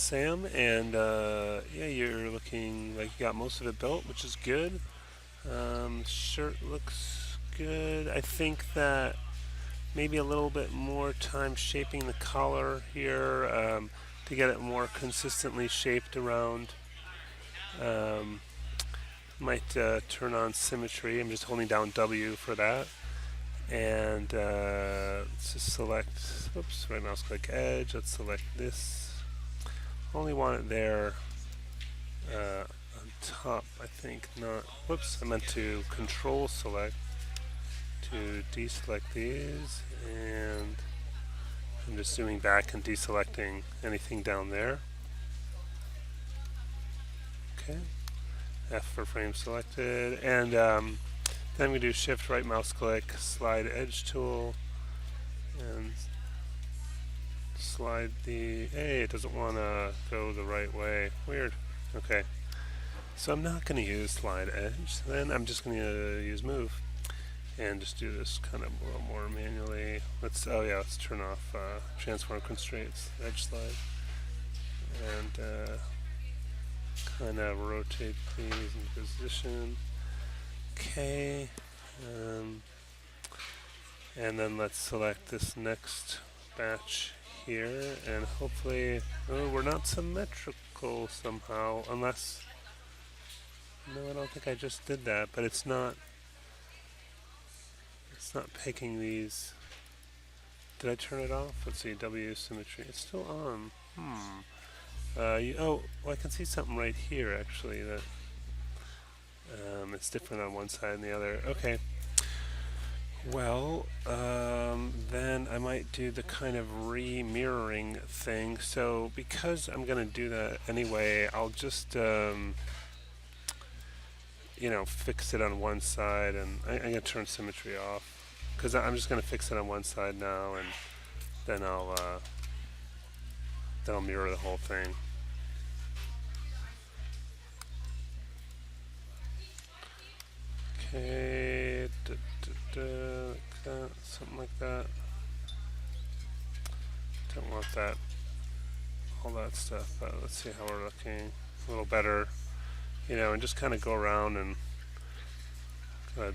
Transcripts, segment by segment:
Sam, and yeah, you're looking like you got most of it built, which is good. Shirt looks good. I think that maybe a little bit more time shaping the collar here to get it more consistently shaped around. Um, might turn on symmetry. I'm just holding down W for that. And let's just select, oops, right mouse click edge. Let's select this. Only want it there on top, I think, not, whoops, I meant to control select to deselect these, and I'm just zooming back and deselecting anything down there. Okay, F for frame selected, and then we do shift right mouse click, slide edge tool, and slide the, hey, it doesn't want to go the right way. Weird. Okay. So I'm not going to use slide edge. Then I'm just going to use move and just do this kind of a little more manually. Let's, oh yeah, let's turn off transform constraints, edge slide, and kind of rotate these into position. Okay. And then let's select this next batch here, and hopefully, oh, we're not symmetrical somehow, unless, no, I don't think I just did that, but it's not picking these. Did I turn it off? Let's see, W symmetry, it's still on. Oh, well, I can see something right here actually that it's different on one side and the other. Okay. Well, then I might do the kind of re-mirroring thing. So because I'm going to do that anyway, I'll just, fix it on one side, and I'm going to turn symmetry off because I'm just going to fix it on one side now, and then I'll mirror the whole thing. Okay, like that, something like that. Don't want that, all that stuff, but let's see how we're looking. A little better, and just kind of go around and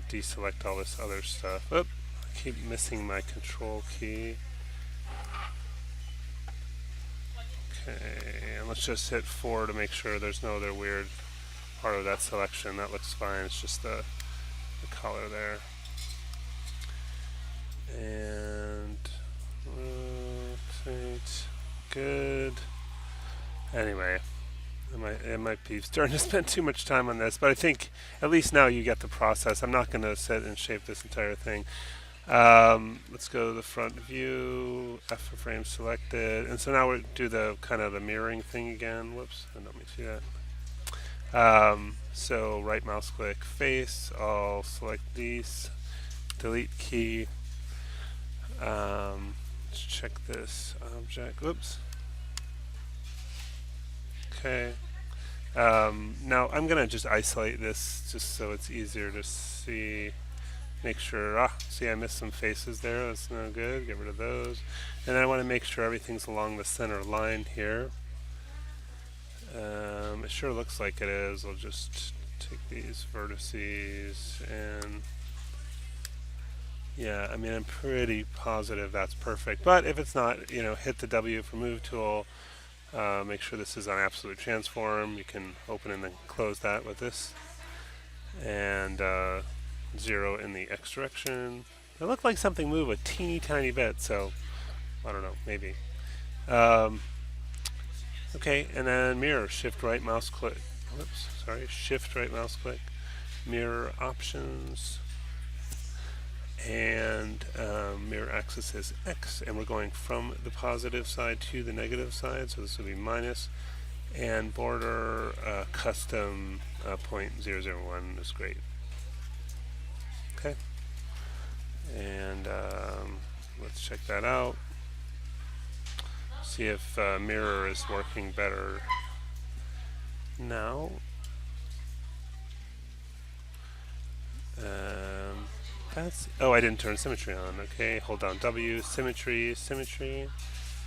deselect all this other stuff. Oop, I keep missing my control key. Okay, and let's just hit 4 to make sure there's no other weird part of that selection. That looks fine, it's just the color there. And rotate, good. Anyway, it might be starting to spend too much time on this, but I think at least now you get the process. I'm not going to sit and shape this entire thing. Let's go to the front view, F for frame selected, and so now we do the kind of the mirroring thing again. Whoops, I don't mean to do that. So right mouse click face, I'll select these, delete key. Let's check this object. Whoops. Okay. Now I'm gonna just isolate this just so it's easier to see. Make sure, see, I missed some faces there. That's no good. Get rid of those. And then I want to make sure everything's along the center line here. It sure looks like it is. I'll just take these vertices and yeah, I mean, I'm pretty positive that's perfect. But if it's not, hit the W for move tool. Make sure this is on absolute transform. You can open and then close that with this. And 0 in the X direction. It looked like something moved a teeny tiny bit, so I don't know, maybe. Okay, and then mirror, shift right mouse click. Whoops, sorry, shift right mouse click. Mirror options. And mirror axis is X, and we're going from the positive side to the negative side, so this will be minus. And border custom 0.001 is great. Okay, and let's check that out. See if mirror is working better now. I didn't turn symmetry on. Okay, hold down W, symmetry.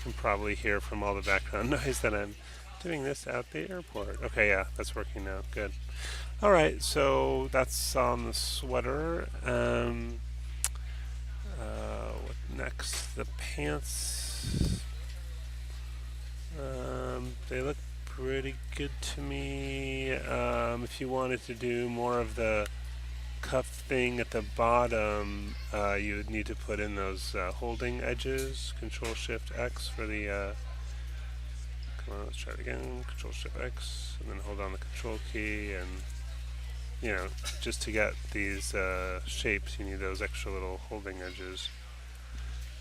Can probably hear from all the background noise that I'm Doing this at the airport. Okay, yeah, that's working now. Good. All right, so that's on the sweater. What next? The pants. They look pretty good to me. If you wanted to do more of the cuff thing at the bottom, you would need to put in those holding edges. Control Shift X for the. Come on, let's try it again. Control Shift X, and then hold on the Control key, and just to get these shapes, you need those extra little holding edges.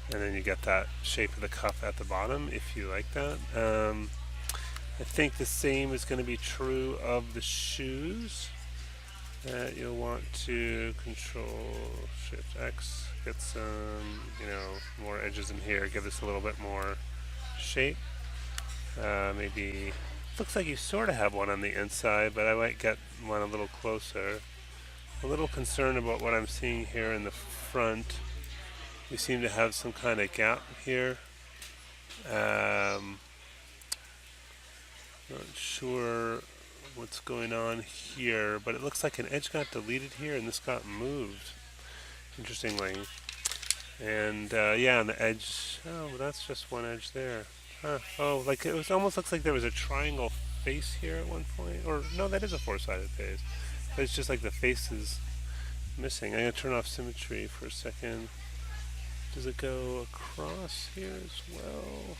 And then you get that shape of the cuff at the bottom if you like that. I think the same is going to be true of the shoes. You'll want to Control Shift X, get some, more edges in here, give this a little bit more shape. Maybe, looks like you sort of have one on the inside, but I might get one a little closer. A little concerned about what I'm seeing here in the front. We seem to have some kind of gap here. Not sure what's going on here, but it looks like an edge got deleted here and this got moved, interestingly. And yeah, on the edge, oh, that's just one edge there. Huh. Oh, like it almost looks like there was a triangle face here at one point. Or no, that is a four-sided face. But it's just like the face is missing. I'm going to turn off symmetry for a second. Does it go across here as well?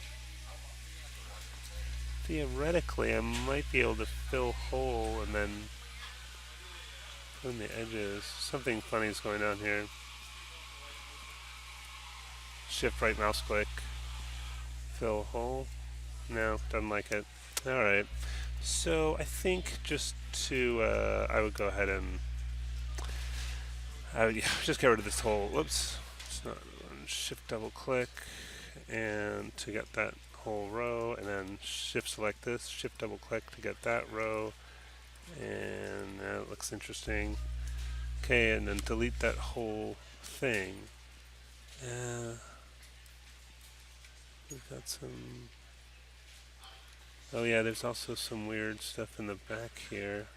Theoretically, I might be able to fill hole and then put in the edges. Something funny is going on here. Shift right mouse click. Fill hole. No, doesn't like it. Alright. So I think just to, I would go ahead and just get rid of this whole, whoops. It's not, shift double click and to get that whole row, and then shift select this, shift double click to get that row, and that looks interesting. Okay, and then delete that whole thing. We've got some, oh yeah, there's also some weird stuff in the back here.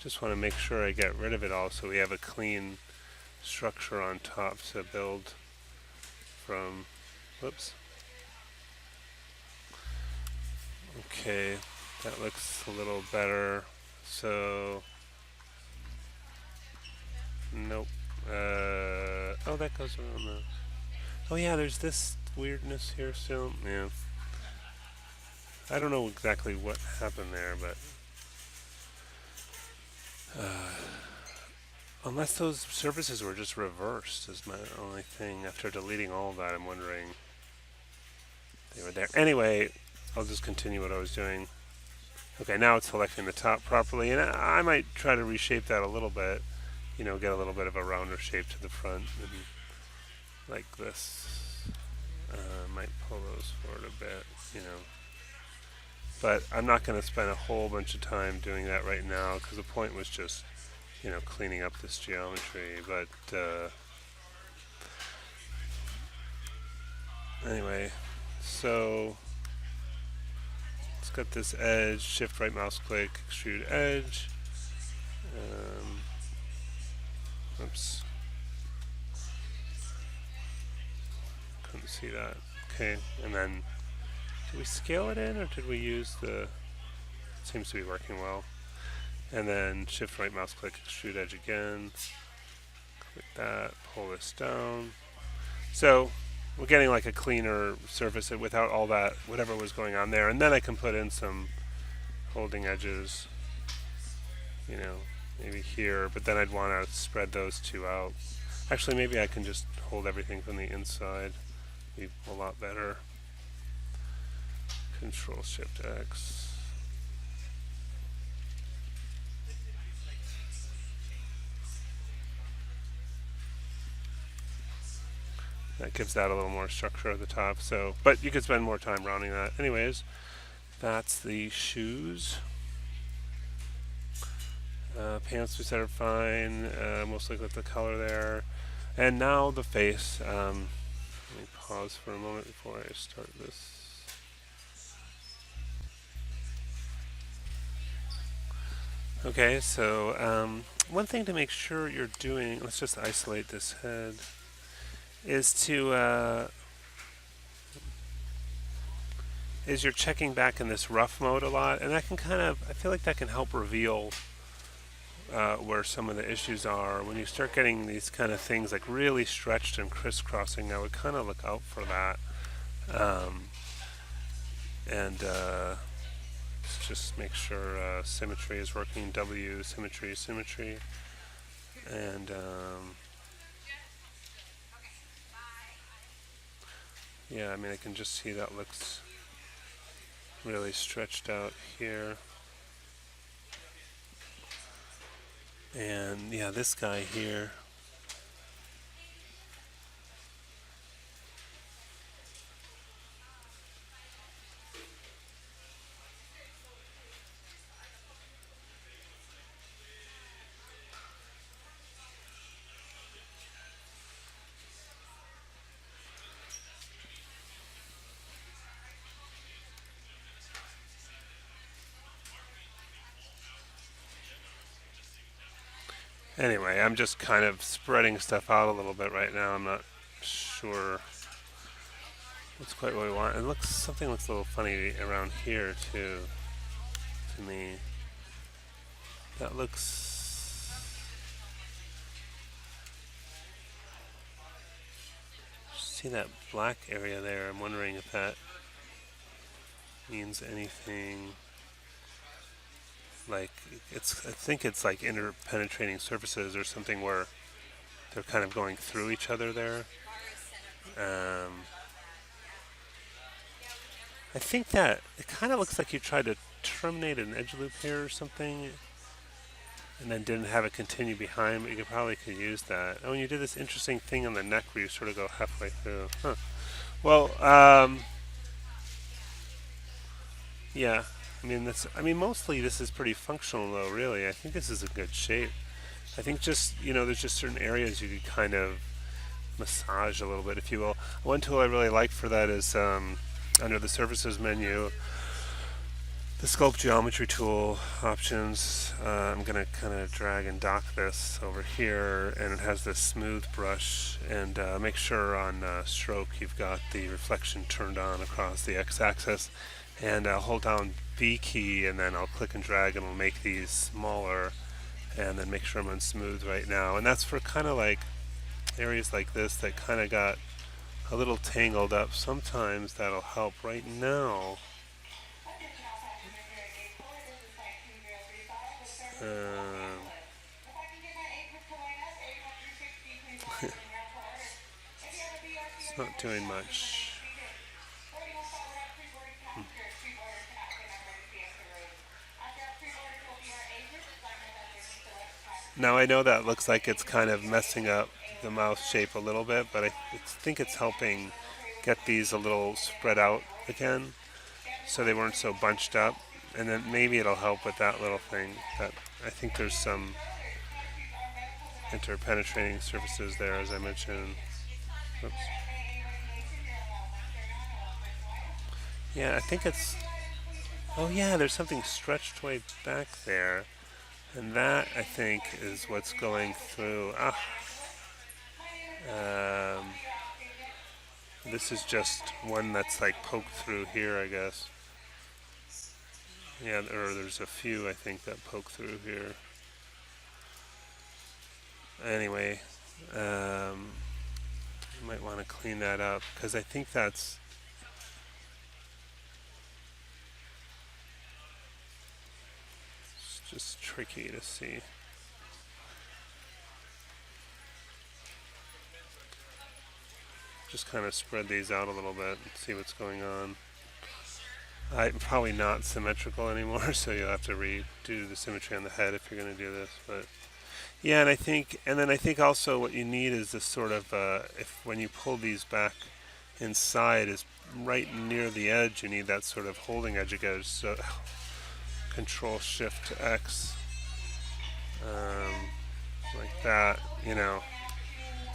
Just want to make sure I get rid of it all so we have a clean structure on top to build from. Whoops. Okay, that looks a little better. So, nope. Oh, that goes around the. Oh yeah, there's this weirdness here still. Yeah. I don't know exactly what happened there, but unless those surfaces were just reversed is my only thing. After deleting all of that, I'm wondering they were there. Anyway, I'll just continue what I was doing. Okay, now it's selecting the top properly, and I might try to reshape that a little bit. Get a little bit of a rounder shape to the front, and like this. Might pull those forward a bit, But I'm not going to spend a whole bunch of time doing that right now, because the point was just, cleaning up this geometry. But anyway, so let's get this edge, shift right mouse click, extrude edge. Oops. Couldn't see that. Okay, and then did we scale it in or did we use the, it seems to be working well. And then shift right mouse click, extrude edge again. Click that, pull this down. So we're getting like a cleaner surface without all that, whatever was going on there. And then I can put in some holding edges, maybe here, but then I'd want to spread those two out. Actually, maybe I can just hold everything from the inside. Be a lot better. Control Shift X. That gives that a little more structure at the top. So, but you could spend more time rounding that. Anyways, that's the shoes. Pants we said are fine. Mostly with the color there. And now the face. Let me pause for a moment before I start this. Okay, so one thing to make sure you're doing, let's just isolate this head, is to is you're checking back in this rough mode a lot, and that can kind of, I feel like that can help reveal where some of the issues are. When you start getting these kind of things like really stretched and crisscrossing, I would kind of look out for that. Um, and just make sure symmetry is working. W, symmetry, symmetry. And yeah, I mean, I can just see that looks really stretched out here. And yeah, this guy here. Anyway, I'm just kind of spreading stuff out a little bit right now. I'm not sure that's quite what we want. It looks, something looks a little funny around here too, to me. That looks, see that black area there? I'm wondering if that means anything. Like it's, I think it's like interpenetrating surfaces or something where they're kind of going through each other there. Um, I think that it kind of looks like you tried to terminate an edge loop here or something, and then didn't have it continue behind. But you could use that. Oh, and you did this interesting thing on the neck where you sort of go halfway through. Huh. Well, yeah. I mean, this. I mean, mostly this is pretty functional, though. Really, I think this is a good shape. I think just there's just certain areas you could kind of massage a little bit, if you will. One tool I really like for that is under the surfaces menu, the sculpt geometry tool options. I'm going to kind of drag and dock this over here, and it has this smooth brush. And make sure on stroke you've got the reflection turned on across the x-axis. And hold down B key, and then I'll click and drag, and it'll make these smaller. And then make sure I'm on smooth right now. And that's for kind of like areas like this that kind of got a little tangled up. Sometimes that'll help. Right now, um, it's not doing much. Now I know that looks like it's kind of messing up the mouth shape a little bit, but I think it's helping get these a little spread out again, so they weren't so bunched up. And then maybe it'll help with that little thing. That I think there's some interpenetrating surfaces there, as I mentioned. Oops. Yeah, I think it's. Oh yeah, there's something stretched way back there, and that I think is what's going through. Um, this is just one that's like poked through here, I guess. Yeah, or there's a few I think that poke through here. Anyway, you might want to clean that up because I think that's. It's just tricky to see. Just kind of spread these out a little bit and see what's going on. I'm probably not symmetrical anymore, so you'll have to redo the symmetry on the head if you're going to do this. But yeah, and then I think also what you need is this sort of if when you pull these back inside is right near the edge, you need that sort of holding edge again. So Control Shift X, like that.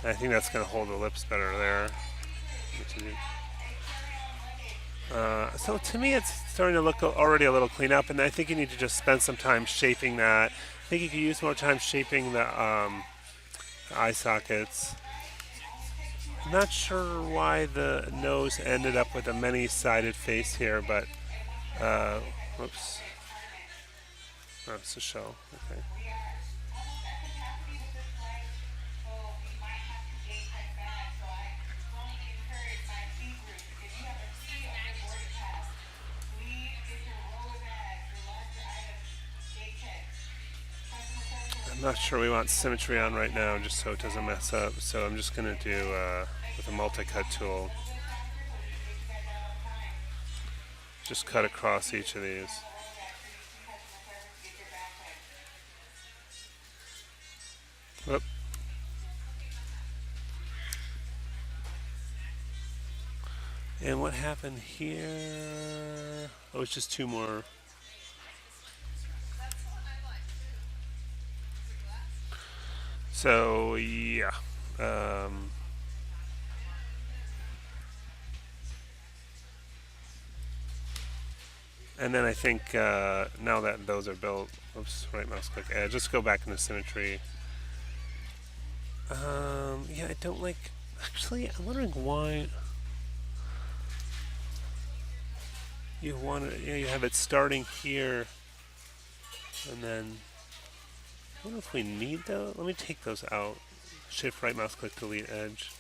I think that's going to hold the lips better there. So to me, it's starting to look already a little clean up, and I think you need to just spend some time shaping that. I think you could use more time shaping the eye sockets. I'm not sure why the nose ended up with a many-sided face here, but whoops, oh, it's a shell. Okay. I'm not sure we want symmetry on right now, just so it doesn't mess up. So I'm just gonna do with a multi-cut tool, just cut across each of these. Whoop. And what happened here? Oh, it's just two more. So yeah. Um, and then I think now that those are built, oops, right mouse click, just go back into symmetry. Yeah, I don't like. Actually, I'm wondering why you want it. Yeah, you have it starting here, and then I wonder if we need those. Let me take those out. Shift right mouse click delete edge,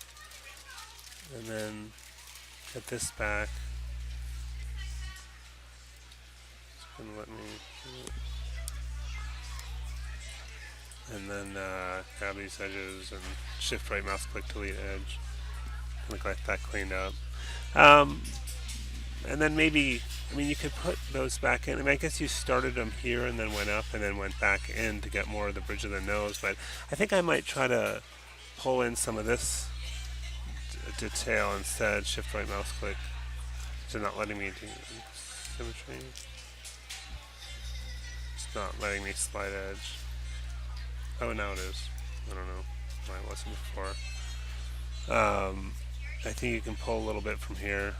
and then get this back. It's gonna let me. And then grab these edges and shift right mouse click delete edge. Look like that cleaned up. Um, and then maybe, I mean, you could put those back in. I mean, I guess you started them here and then went up and then went back in to get more of the bridge of the nose. But I think I might try to pull in some of this detail instead. Shift right mouse click. It's not letting me do symmetry. It's not letting me slide edge. Oh, now it is. I don't know why it wasn't before. I think you can pull a little bit from here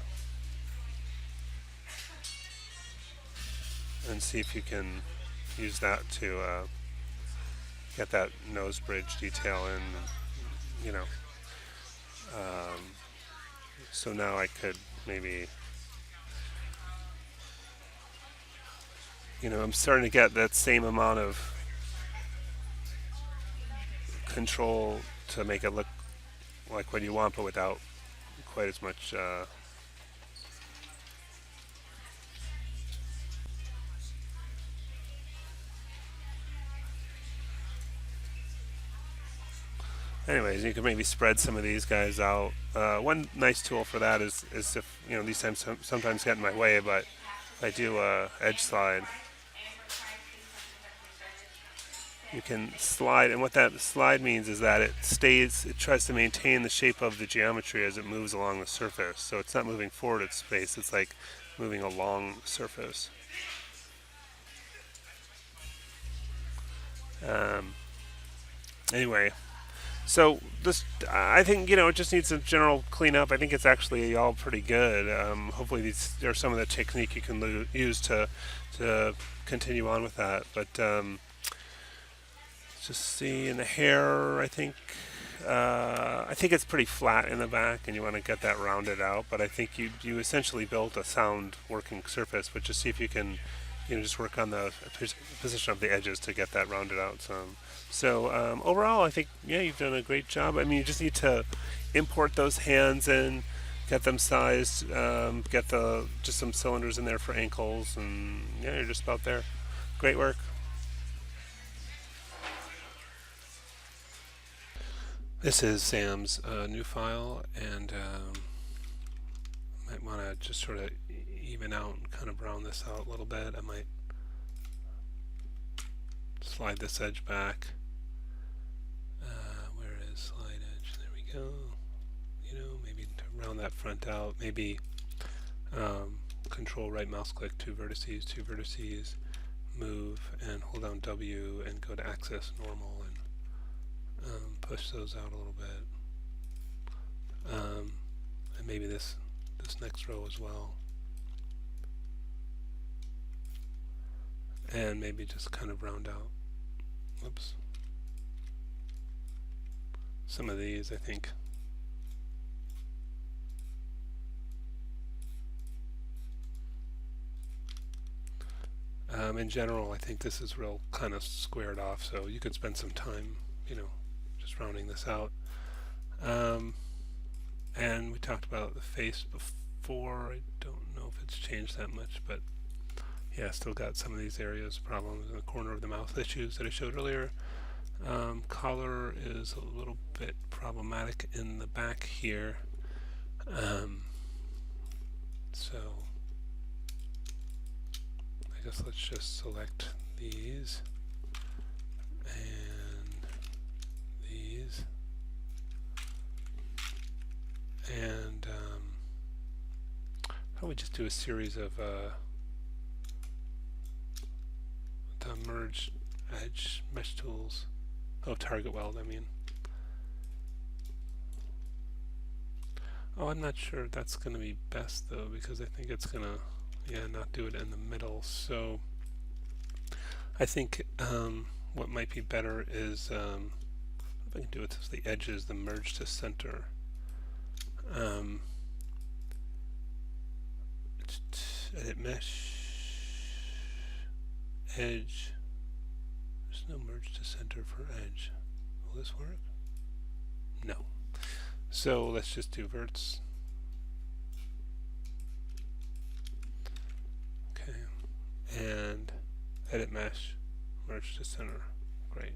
and see if you can use that to get that nose bridge detail in. You know, um, so now I could maybe, I'm starting to get that same amount of control to make it look like what you want, but without quite as much. Anyways, you can maybe spread some of these guys out. One nice tool for that is if these times sometimes get in my way, but if I do edge slide, you can slide, and what that slide means is that it tries to maintain the shape of the geometry as it moves along the surface. So it's not moving forward at space, it's like moving along the surface. Um, anyway, so this, I think, it just needs a general cleanup. I think it's actually all pretty good. Hopefully these are some of the technique you can use to continue on with that. But just see in the hair, I think it's pretty flat in the back, and you want to get that rounded out. But I think you essentially built a sound working surface. But just see if you can, just work on the position of the edges to get that rounded out some. So overall, I think you've done a great job. I mean, you just need to import those hands in, get them sized, get just some cylinders in there for ankles, and you're just about there. Great work. This is Sam's new file, and might want to just sort of even out and kind of brown this out a little bit. I might slide this edge back. Where is slide edge? There we go. Maybe to round that front out. Maybe control right mouse click, two vertices, move, and hold down W and go to axis normal and push those out a little bit. And maybe this next row as well. and maybe just kind of round out, whoops, some of these, I think. In general, I think this is real kind of squared off, so you could spend some time, just rounding this out. And we talked about the face before. I don't know if it's changed that much, but yeah, still got some of these areas, problems in the corner of the mouth issues that I showed earlier. Collar is a little bit problematic in the back here. So I guess let's just select these and these and probably just do a series of the merge edge mesh tools. Oh, target weld, I mean. Oh, I'm not sure if that's going to be best though, because I think it's going to not do it in the middle. So I think what might be better is if I can do it to the edges, the merge to center. Edit mesh, edge. There's no merge to center for edge. Will this work? No. So let's just do verts. Okay. And edit mesh, merge to center. Great.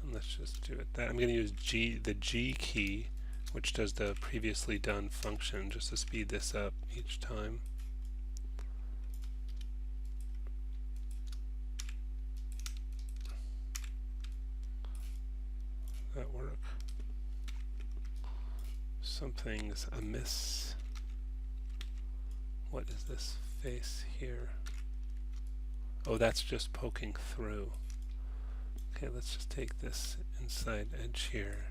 And let's just do it that. I'm going to use the G key, which does the previously done function, just to speed this up each time. That work? Something's amiss. What is this face here? Oh, that's just poking through. Okay, let's just take this inside edge here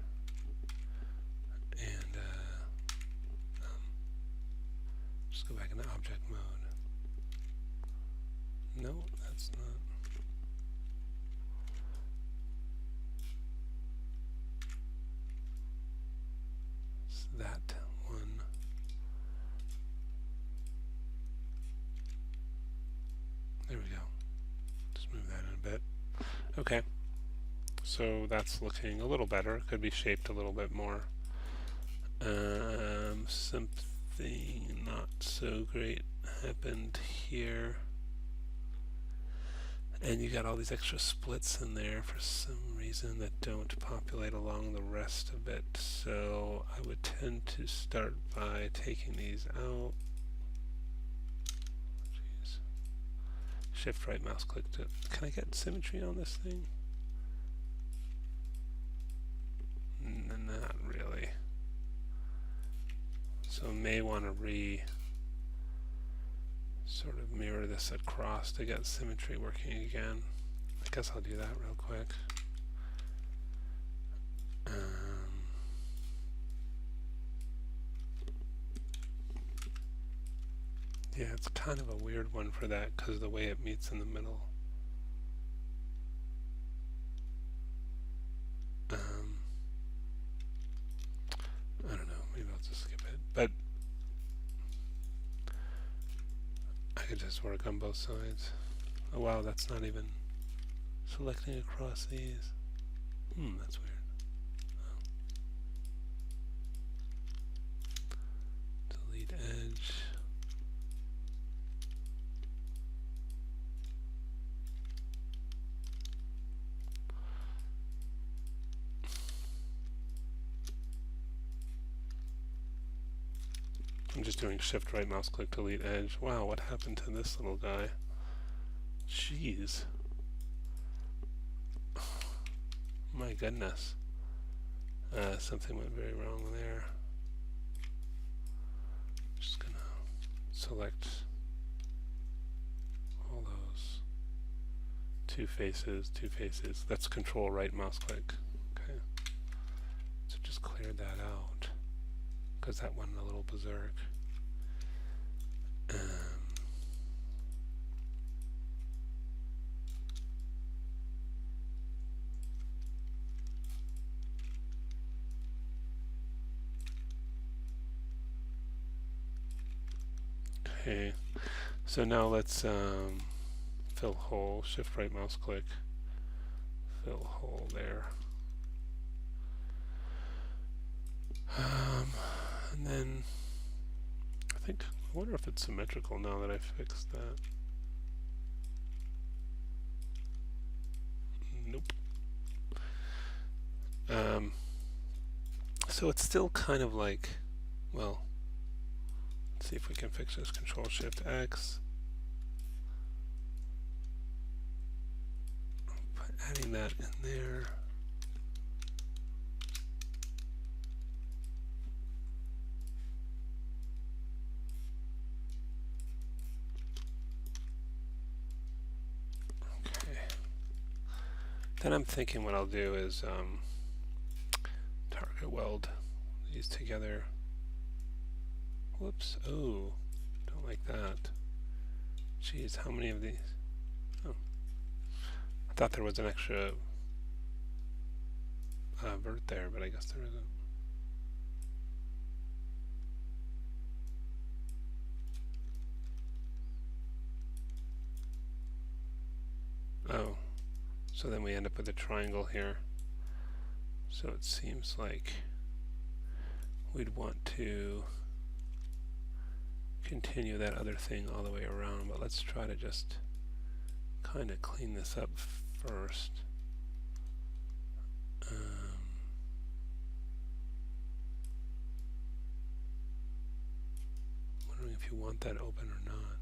and just go back into object mode. No, that's not. It's that one. There we go. Just move that in a bit. Okay. So that's looking a little better. Could be shaped a little bit more. Something not so great happened here. And you got all these extra splits in there for some reason that don't populate along the rest of it. So I would tend to start by taking these out. Jeez. Shift right mouse click to. Can I get symmetry on this thing? Not really. So may want to sort of mirror this across to get symmetry working again. I guess I'll do that real quick. Yeah, it's kind of a weird one for that because of the way it meets in the middle. I don't know, maybe I'll just skip it. But I could just work on both sides. Oh wow, that's not even selecting across these. That's weird. Oh. Delete edge. I'm just doing shift right mouse click delete edge. Wow, what happened to this little guy? Jeez. My goodness. Something went very wrong there. Just gonna select all those two faces. That's control right mouse click. Okay. So just clear that out, because that went a little berserk. Okay, so now let's fill hole, shift right mouse click, fill hole there. And then I wonder if it's symmetrical now that I fixed that. Nope. So it's still kind of like, well, let's see if we can fix this. Control Shift X. Adding that in there. Okay. Then I'm thinking what I'll do is target weld these together. Whoops. Oh, don't like that. Jeez, how many of these? Oh, I thought there was an extra vert there, but I guess there isn't. Oh, so then we end up with a triangle here. So it seems like we'd want to continue that other thing all the way around, but let's try to just kind of clean this up first. Wondering if you want that open or not.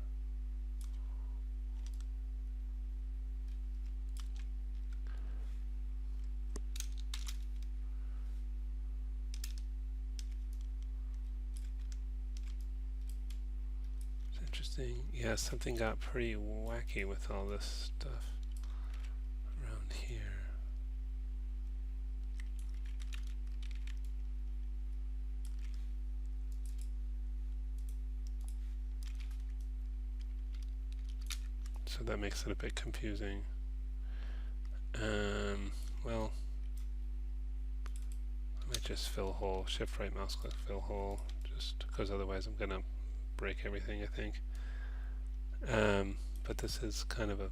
Interesting. Yeah, something got pretty wacky with all this stuff around here. So that makes it a bit confusing. Well, I might just fill hole, shift right mouse click, fill hole, just because otherwise I'm gonna break everything, I think. But this is kind of a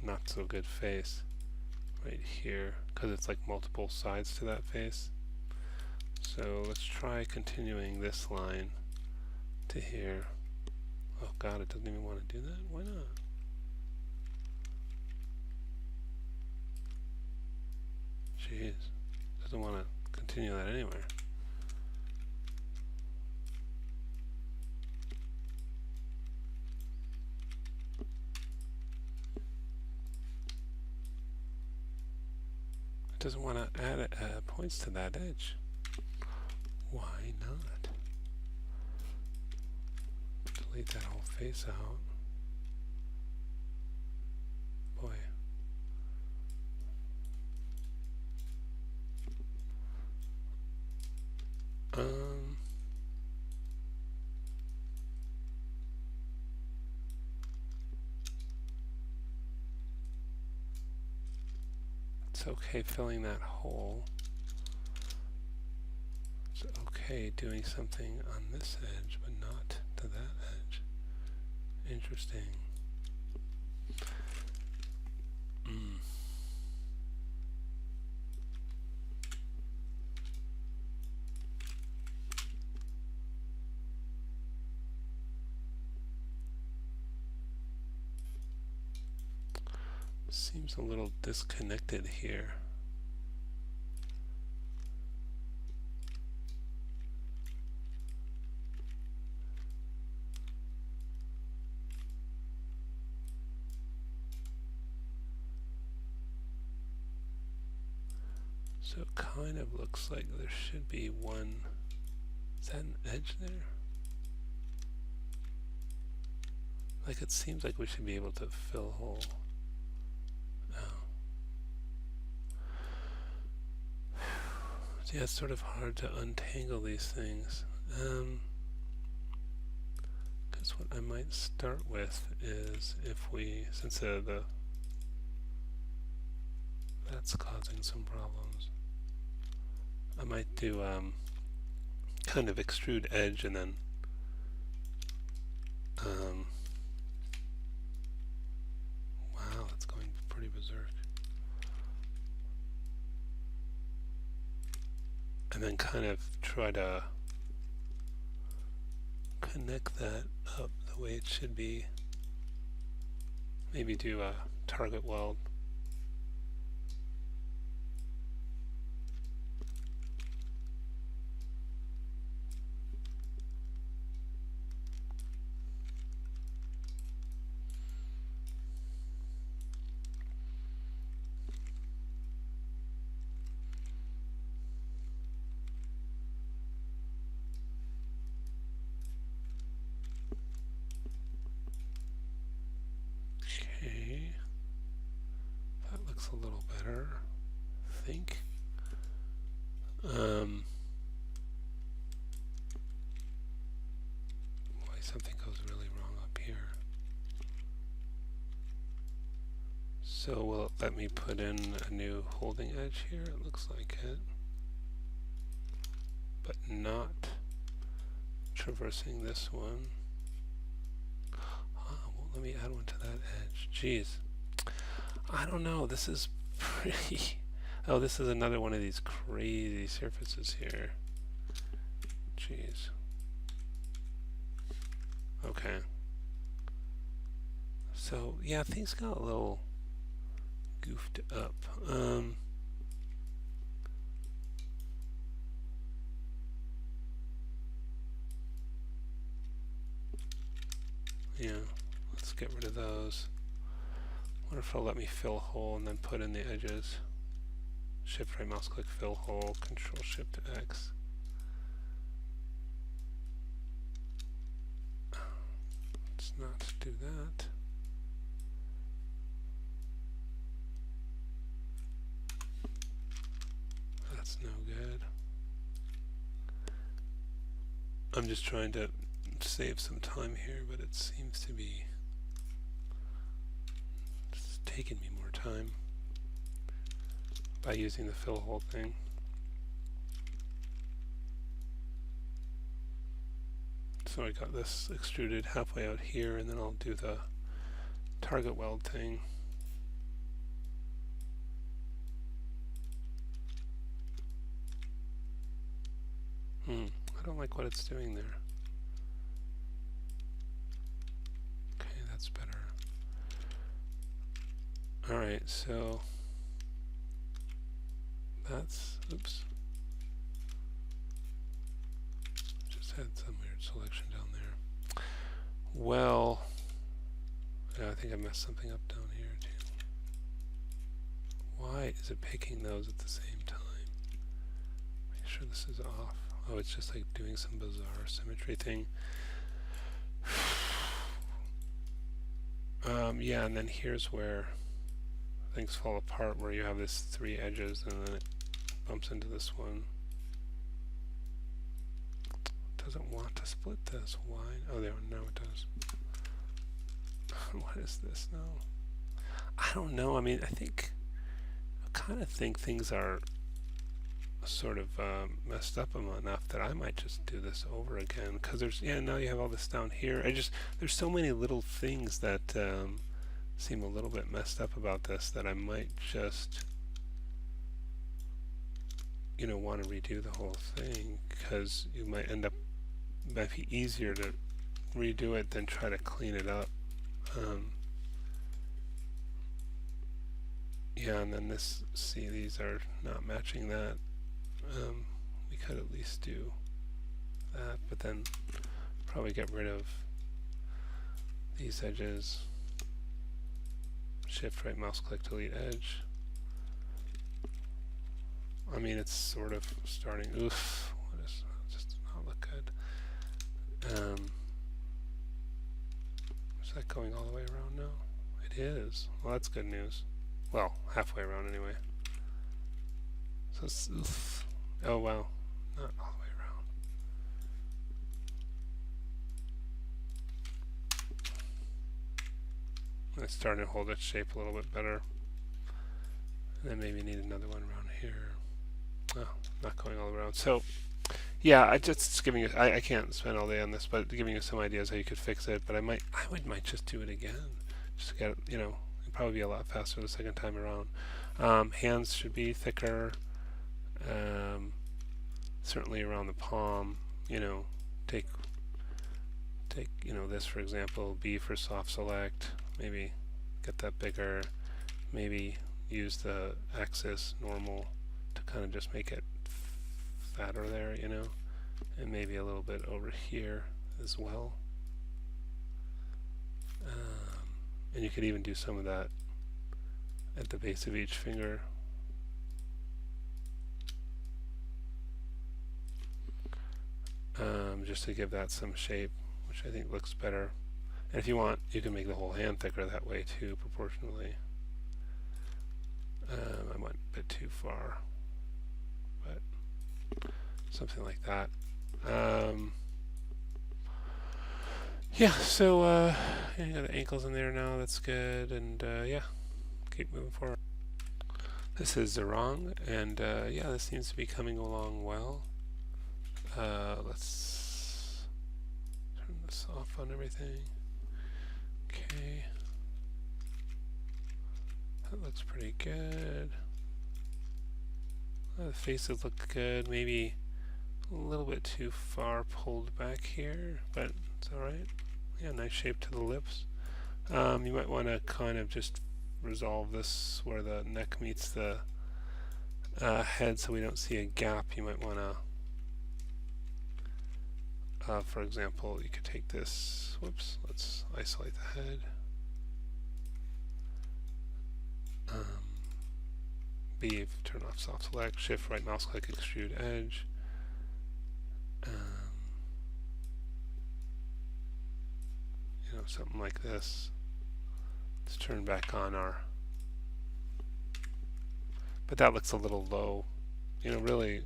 not so good face right here because it's like multiple sides to that face. So let's try continuing this line to here. Oh god, it doesn't even want to do that? Why not? Jeez, doesn't want to continue that anywhere. It doesn't want to add points to that edge. Why not? Delete that whole face out. Boy. It's okay filling that hole. It's okay doing something on this edge, but not to that edge. Interesting. Seems a little disconnected here. So it kind of looks like there should be one. Is that an edge there? Like it seems like we should be able to fill a hole. Yeah, it's sort of hard to untangle these things. Because what I might start with is if we, since that's causing some problems, I might do kind of extrude edge and then Um, wow, that's going pretty berserk. And then kind of try to connect that up the way it should be. Maybe do a target weld. Okay, that looks a little better, I think. Why something goes really wrong up here. So will it let me put in a new holding edge here? It looks like it. But not traversing this one. Won't let me add one to that edge. Jeez. I don't know. This is pretty... Oh, this is another one of these crazy surfaces here. Jeez. Okay. So, yeah, things got a little goofed up. Yeah, let's get rid of those. I wonder if it'll let me fill a hole and then put in the edges. Shift right mouse click, fill hole, Control Shift X. Let's not do that. That's no good. I'm just trying to save some time here, but it seems to be just taking me more time by using the fill hole thing. So I got this extruded halfway out here, and then I'll do the target weld thing. I don't like what it's doing there. Okay, that's better. Alright, so that's, oops. Just had some weird selection down there. Well, yeah, I think I messed something up down here too. Why is it picking those at the same time? Make sure this is off. Oh, it's just like doing some bizarre symmetry thing. Yeah, and then here's where things fall apart, where you have this 3 edges and then it bumps into this one. It doesn't want to split this. Why? Oh, there. No, it does. What is this now? I don't know. I mean, I kind of think things are sort of messed up enough that I might just do this over again, because there's, yeah, now you have all this down here. There's so many little things that seem a little bit messed up about this that I might just, you know, want to redo the whole thing, because you might end up, it might be easier to redo it than try to clean it up. Yeah, and then this, see, these are not matching that. We could at least do that, but then probably get rid of these edges. Shift right mouse click, delete edge. I mean, it's sort of starting. Oof, what is, just not look good. Is that going all the way around now? It is. Well, that's good news. Well, halfway around anyway. So it's, oof. Oh wow, not all the way around. It's starting to hold its shape a little bit better. And then maybe need another one around here. Oh, not going all the way around. So Yeah, I just giving you. I can't spend all day on this, but giving you some ideas how you could fix it. But I might just do it again, just to get it'd probably be a lot faster the second time around. Hands should be thicker, um, certainly around the palm. You know, take this for example, B for soft select. Maybe get that bigger. Maybe use the axis normal to kind of just make it fatter there. And maybe a little bit over here as well. And you could even do some of that at the base of each finger. Just to give that some shape, which I think looks better. And if you want, you can make the whole hand thicker that way too, proportionally. I went a bit too far, but something like that. Yeah, so you got the ankles in there now, that's good, and yeah, keep moving forward. This is Zerong, and yeah, this seems to be coming along well. Let's turn this off on everything. Okay, that looks pretty good. The faces look good, maybe a little bit too far pulled back here, but it's alright. Yeah, nice shape to the lips. You might want to kind of just resolve this where the neck meets the head so we don't see a gap. You might want to, for example, you could take this, whoops, let's isolate the head. B, turn off soft select, shift right mouse click, extrude edge. Something like this. Let's turn back on our, but that looks a little low. Really,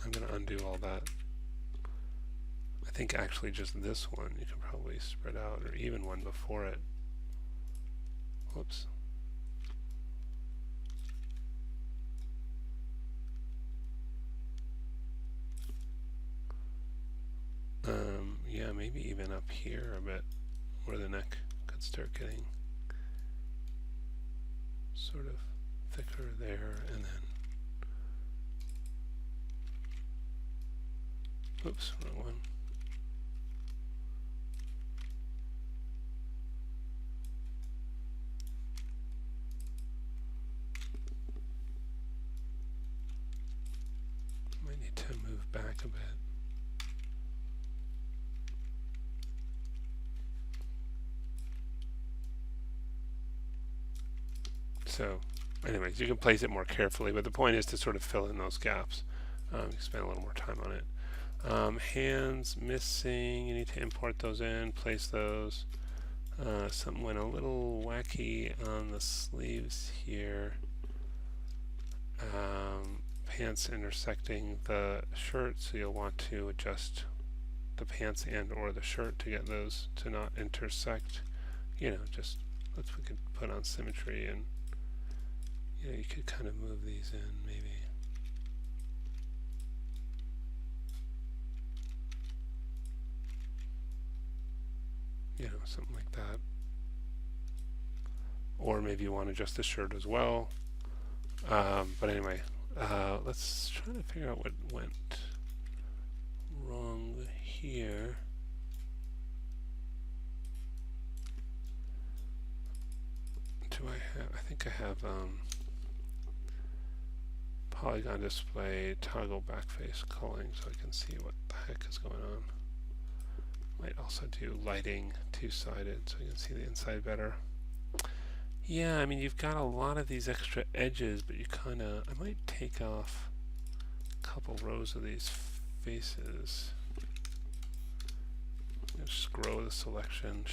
I'm going to undo all that. I think actually just this one you can probably spread out, or even one before it. Whoops. Yeah, maybe even up here a bit, where the neck could start getting sort of thicker there, and then, oops, wrong one. Might need to move back a bit. So, anyways, you can place it more carefully, but the point is to sort of fill in those gaps. You can spend a little more time on it. Hands missing, you need to import those in, place those. Something went a little wacky on the sleeves here. Pants intersecting the shirt, so you'll want to adjust the pants and or the shirt to get those to not intersect. Just we could put on symmetry, and you could kind of move these in maybe. Something like that. Or maybe you want to adjust the shirt as well. But anyway, let's try to figure out what went wrong here. I think I have polygon display, toggle backface culling, so I can see what the heck is going on. Might also do lighting two-sided so you can see the inside better. Yeah, I mean, you've got a lot of these extra edges, but I might take off a couple rows of these faces. Just grow the selection,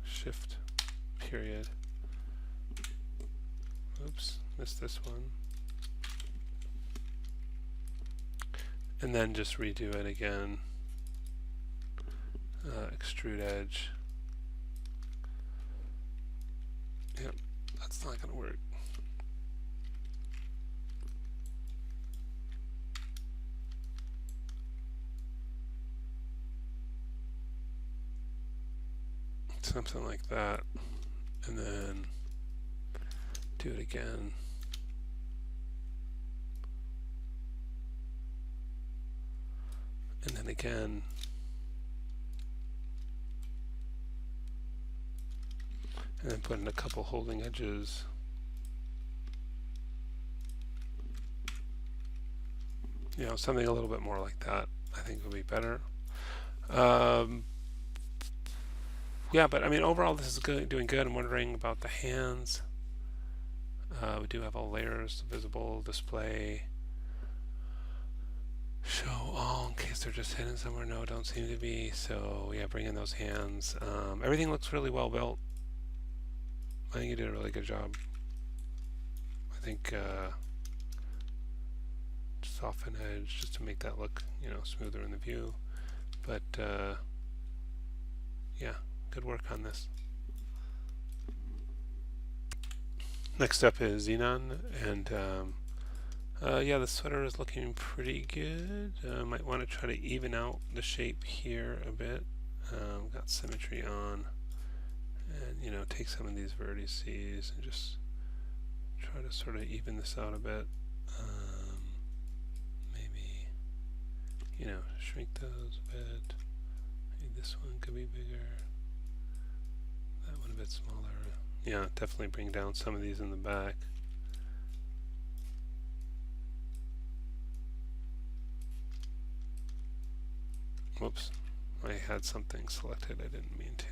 shift period. Oops, missed this one. And then just redo it again. Extrude edge. Yep, that's not going to work. something like that, and then do it again. And then again. And then put in a couple holding edges. You know, something a little bit more like that, I think would be better. Yeah, but I mean, overall, this is good, doing good. I'm wondering about the hands. We do have all layers, visible, display, show all in case they're just hidden somewhere. No, don't seem to be. So yeah, bring in those hands. Everything looks really well built. I think you did a really good job. I think soften edge just to make that look, you know, smoother in the view. But yeah, good work on this. Next up is Xenon, and yeah, the sweater is looking pretty good. Might want to try to even out the shape here a bit. Got symmetry on, and you know, take some of these vertices and just try to sort of even this out a bit. Maybe, you know, shrink those a bit. Maybe this one could be bigger. That one a bit smaller. Yeah, definitely bring down some of these in the back. Whoops, I had something selected I didn't mean to.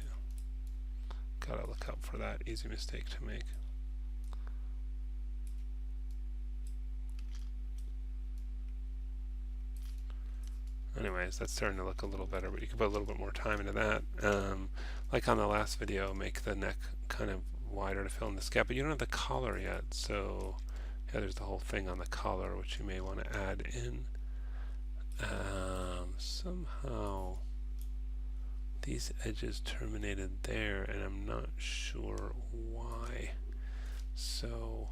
Gotta look out for that. Easy mistake to make. Anyways, that's starting to look a little better, but you can put a little bit more time into that. Like on the last video, make the neck kind of wider to fill in this gap, but you don't have the collar yet, so yeah, there's the whole thing on the collar, which you may want to add in. Somehow these edges terminated there, and I'm not sure why. So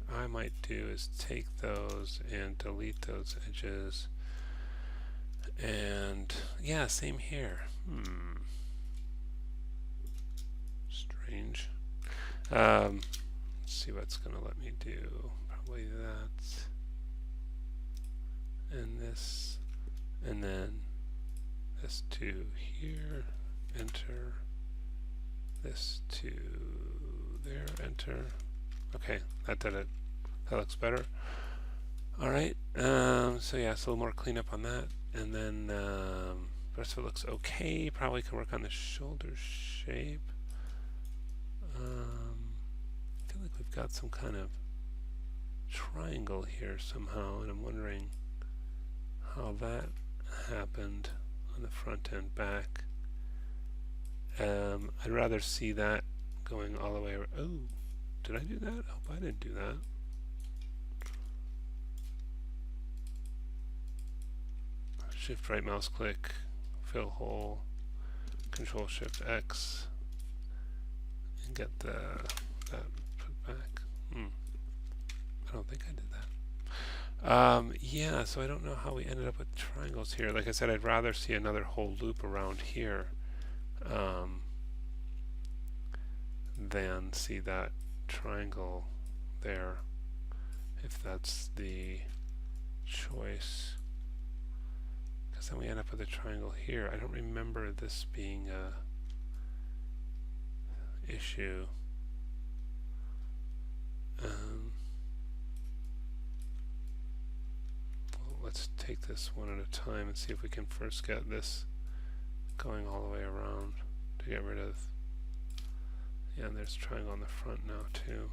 what I might do is take those and delete those edges. And yeah, same here. Strange. Let's see what's gonna let me do. Probably that. And this. And then this to here. Enter. This to there. Enter. Okay, that did it. That looks better. Alright, so yeah, so a little more cleanup on that. And then the rest of it looks okay. Probably can work on the shoulder shape. I feel like we've got some kind of triangle here somehow, and I'm wondering how that happened on the front and back. I'd rather see that going all the way around. Oh, did I do that? I hope I didn't do that. Shift right mouse click, fill hole, Control Shift X, and get that put back. I don't think I did that. Yeah, so I don't know how we ended up with triangles here. Like I said, I'd rather see another whole loop around here than see that triangle there, if that's the choice. Because then we end up with a triangle here. I don't remember this being a issue. Well, let's take this one at a time and see if we can first get this going all the way around to get rid of. Yeah, and there's a triangle on the front now too.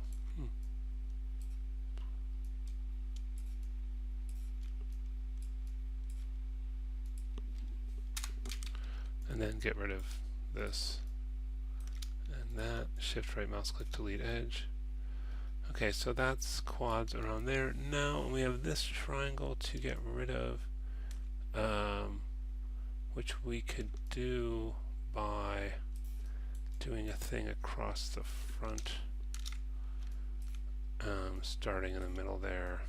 And then get rid of this and that. Shift right mouse click, delete edge. Okay, so that's quads around there. Now we have this triangle to get rid of, which we could do by doing a thing across the front, starting in the middle there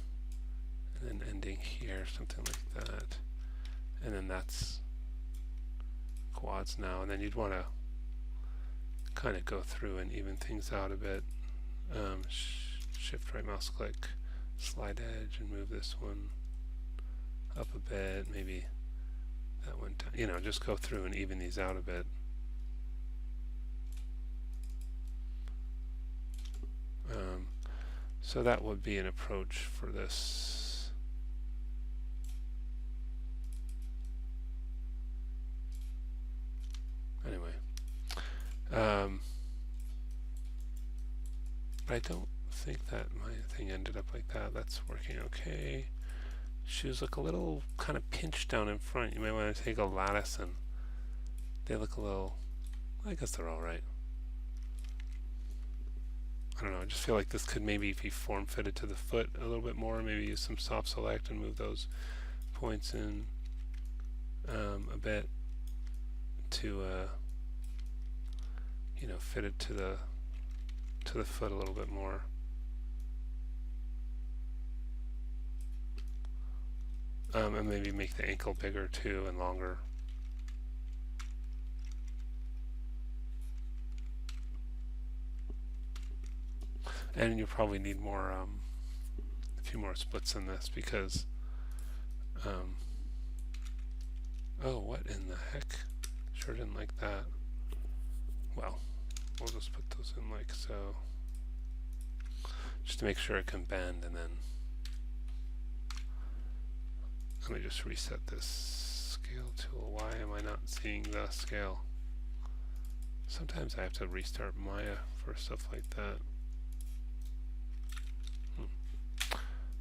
and then ending here, something like that. And then that's quads now, and then you'd want to kind of go through and even things out a bit. Shift right mouse click, slide edge, and move this one up a bit, maybe that one down. You know, just go through and even these out a bit. So that would be an approach for this. Anyway, but I don't think that my thing ended up like that. That's working okay. Shoes look a little kind of pinched down in front. You might want to take a lattice, and they look a little, I guess they're all right. I don't know, I just feel like this could maybe be form fitted to the foot a little bit more. Maybe use some soft select and move those points in a bit to you know, fit it to the foot a little bit more. And maybe make the ankle bigger too and longer. And you probably need more, a few more splits in this because, oh, what in the heck? Sure didn't like that. Well, we'll just put those in like so, just to make sure it can bend, and then let me just reset this scale tool. Why am I not seeing the scale? Sometimes I have to restart Maya for stuff like that.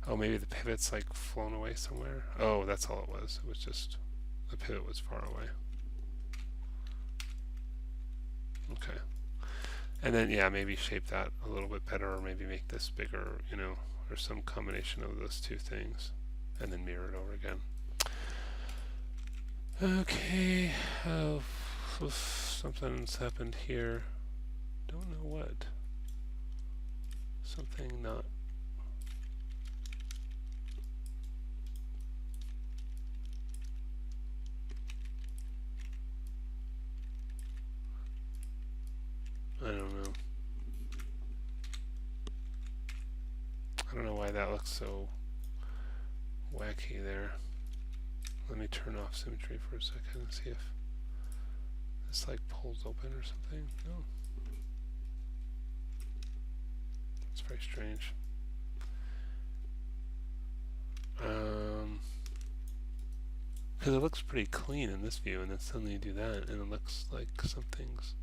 Oh, maybe the pivot's like flown away somewhere. Oh, that's all it was. It was just the pivot was far away. Okay. And then, yeah, maybe shape that a little bit better, or maybe make this bigger, you know, or some combination of those two things, and then mirror it over again. Okay. Oh, something's happened here. Don't know what. Something not. I don't know. I don't know why that looks so wacky there. Let me turn off symmetry for a second and see if this like pulls open or something. No. It's very strange. Because it looks pretty clean in this view, and then suddenly you do that and it looks like something's.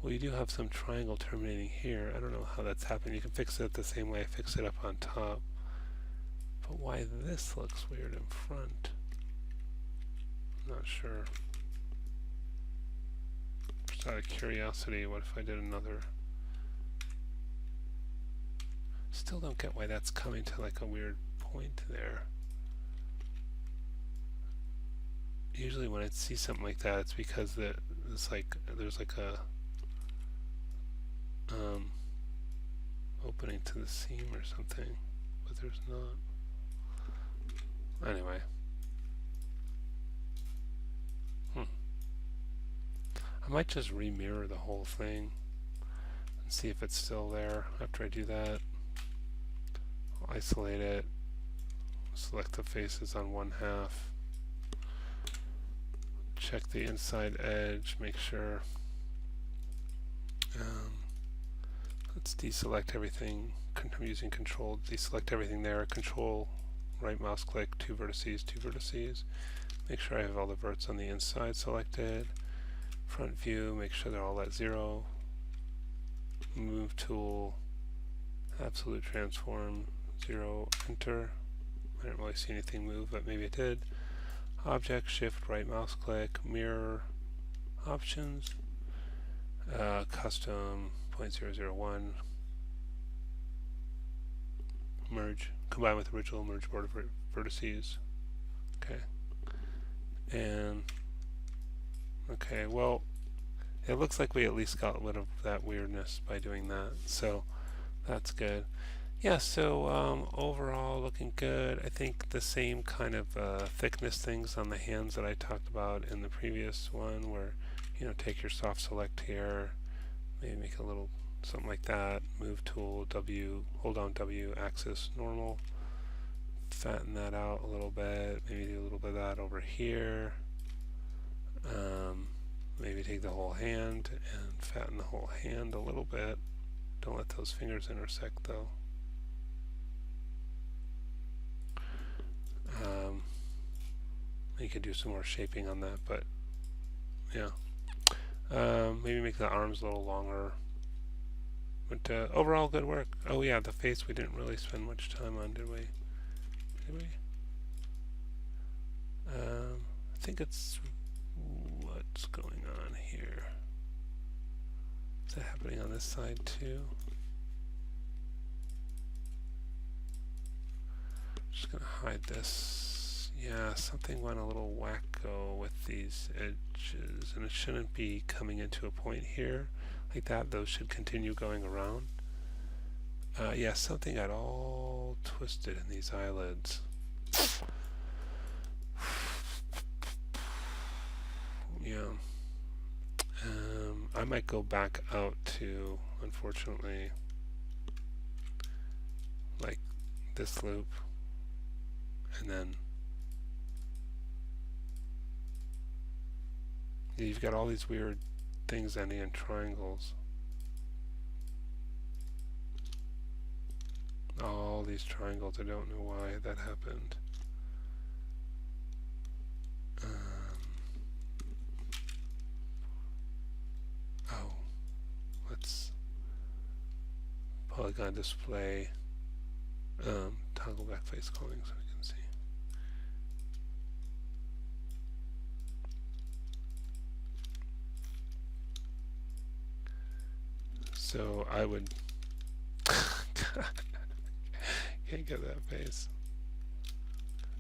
Well, you do have some triangle terminating here. I don't know how that's happened. You can fix it the same way I fixed it up on top. But why this looks weird in front, I'm not sure. Just out of curiosity, what if I did another? Still don't get why that's coming to like a weird point there. Usually when I see something like that, it's because it's like there's like a opening to the seam or something, but there's not. Anyway, I might just remirror the whole thing and see if it's still there after I do that. I'll isolate it, select the faces on one half, check the inside edge, make sure. Let's deselect everything. I'm using control, deselect everything there, control right mouse click, two vertices. Make sure I have all the verts on the inside selected. Front view, make sure they're all at 0. Move tool, absolute transform, 0, enter. I didn't really see anything move, but maybe it did. Object, shift, right mouse click, mirror, options, custom, 0.001, merge, combine with original, merge border vertices. Okay. And, okay, well, it looks like we at least got rid of that weirdness by doing that, so that's good. Yeah, so overall looking good. I think the same kind of thickness things on the hands that I talked about in the previous one, where, you know, take your soft select here, Maybe make a little something like that. Move tool, W, hold down W, axis, normal. Fatten that out a little bit. Maybe do a little bit of that over here. Maybe take the whole hand and fatten the whole hand a little bit. Don't let those fingers intersect though. You could do some more shaping on that, but yeah. Maybe make the arms a little longer. But overall, good work. Oh yeah, the face we didn't really spend much time on, did we? Did we? I think it's what's going on here. Is that happening on this side too? Just gonna hide this. Yeah, something went a little wacko with these edges, and it shouldn't be coming into a point here like that. Those should continue going around. Yeah, something got all twisted in these eyelids. Yeah. I might go back out to, unfortunately, like this loop, and then you've got all these weird things ending in triangles. All these triangles, I don't know why that happened. Oh, let's polygon display, toggle back face calling so we can see. So I would can't get that face.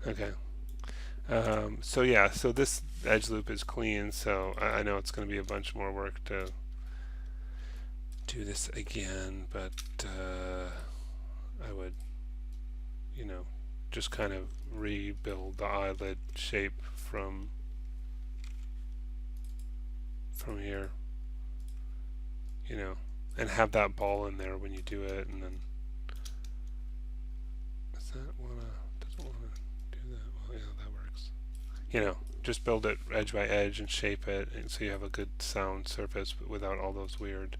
Okay. So yeah, so this edge loop is clean, so I know it's going to be a bunch more work to do this again, but I would, you know, just kind of rebuild the eyelid shape from here, you know, and have that ball in there when you do it, and then doesn't wanna do that. Well, yeah, that works. You know, just build it edge by edge and shape it, and so you have a good sound surface without all those weird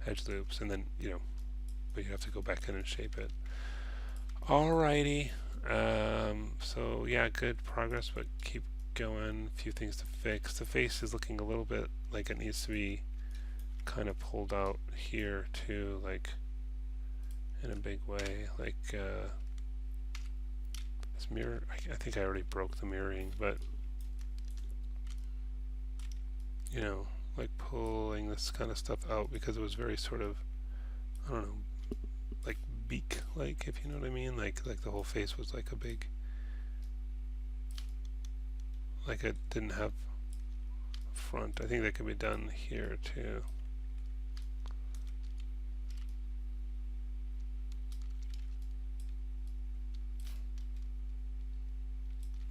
edge loops, and then, you know, but you have to go back in and shape it. Alrighty. So yeah, good progress, but keep going. A few things to fix. The face is looking a little bit like it needs to be kind of pulled out here too, like in a big way. Like this mirror, I think I already broke the mirroring, but you know, like pulling this kind of stuff out because it was very sort of, I don't know, like beak like, if you know what I mean, like the whole face was like a big, like it didn't have front. I think that could be done here too.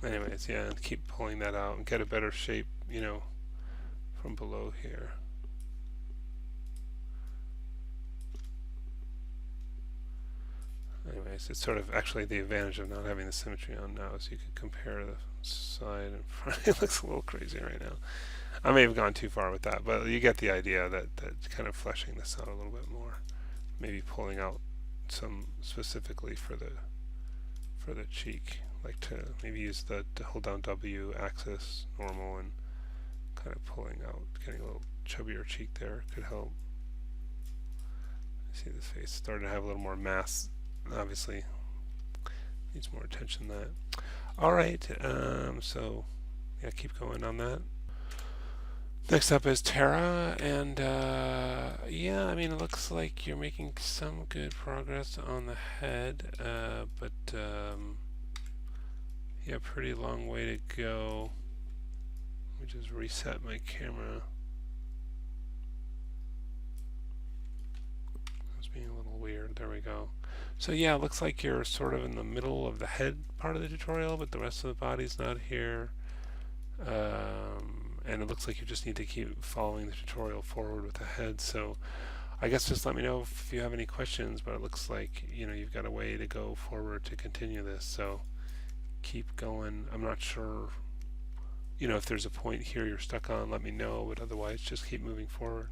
Anyways, yeah, and keep pulling that out and get a better shape, you know, from below here. Anyways, it's sort of actually the advantage of not having the symmetry on now is you can compare the side and front. It looks a little crazy right now. I may have gone too far with that, but you get the idea that kind of fleshing this out a little bit more. Maybe pulling out some specifically for the cheek, like to maybe use the hold down W axis normal and kind of pulling out, getting a little chubbier cheek there could help. See this face starting to have a little more mass. Obviously needs more attention than that. Alright, so yeah, keep going on that. Next up is Tara, and yeah, I mean, it looks like you're making some good progress on the head, but yeah, pretty long way to go. Let me just reset my camera. It was being a little weird. There we go. So yeah, it looks like you're sort of in the middle of the head part of the tutorial, but the rest of the body's not here. and it looks like you just need to keep following the tutorial forward with the head. So I guess just let me know if you have any questions, but it looks like you've got a way to go forward to continue this. So keep going. I'm not sure, if there's a point here you're stuck on, let me know, but otherwise just keep moving forward.